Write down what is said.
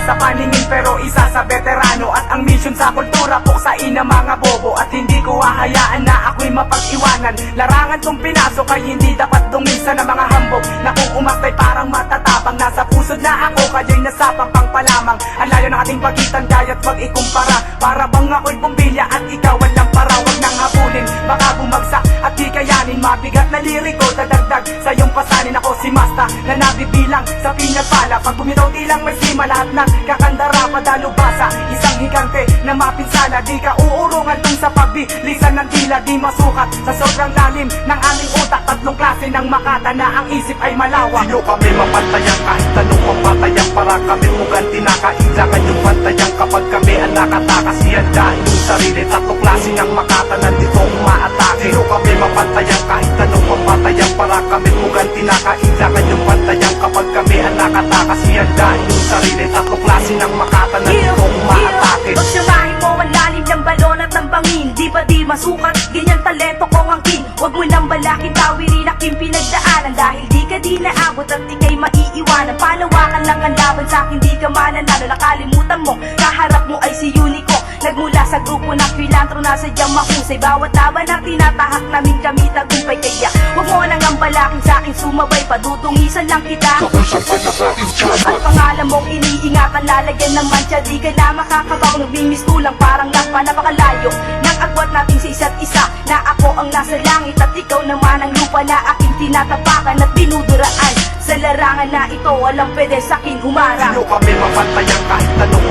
sa paningin pero isa sa veterano. At ang mission sa kultura, puksain ang mga bobo. At hindi ko hahayaan na ako'y mapag-iwanan. Larangan kong pinasok ay hindi dapat dumisa ng mga hambog, na kung umaktay parang matatapang. Nasa pusod na ako, kayo'y nasa pampang palamang. Ang layo ng ating pagitan, kaya't wag ikumpara. Para bang ako'y bumbilya at ikaw walang para. Wag nang habulin, baka bumagsak at di kayanin. Mabigat na liriko, dadagdag sa iyong pasanin. Ako si Masta na nabibilang sa pinagpala. Pag bumitaw di lang may sima, lahat ng kakandara padalubasa. Isang higante na mapinsala, di ka uurungan tung sa pagbilisan ng tila. Di masukat sa sobrang lalim ng aming utak. Tatlong klase ng makata na ang isip ay malawak. Di nyo kami mapantayan kahit anong pampatayan. Para kami muganti na kailangan yung pantayan. Kapag kami ang nakatakas, iyandahin yung sarili. Tatlong klase ng makata nandito umaatake. Di nyo kami mapantayan kahit anong pampatayan. Para kami muganti na kailangan yung pantayan. Kapag kami ang nakatakas, iyandahin yung sarili. Tatlong klase ng makata nandito umaatake. Pagsamahin mo ang lalim ng balon at ng bangin, di ba di masukat? Ganyan talento kong angkin. Huwag mo nang balakin, tawirin aking pinagdaanan. Dahil di ka di naabot at di kay maiiwanan. Panawakan lang ang laban sa'kin, di ka mananalo. Nakalimutan mo, kaharap mo ay si Unico. Nagmula sa grupo ng filantro na sadyang mahusay. Bawat laban na tinatahak namin kami tagumpay. Kaya huwag mo nang ang balakin sa'kin sumabay. Padudungisan lang kita at pangalan mong iniingatan, lalagyan ng mancha. Di ka na makakabaw, nagmimistulang parang lampa. Napakalayo ng agwat natin sa isa't isa. Na ako ang nasa langit at ikaw naman ang lupa na aking tinatapakan at binuduraan. Sa larangan na ito, walang pwede sa'kin Di humarang. nyo kami mapantayan kahit anong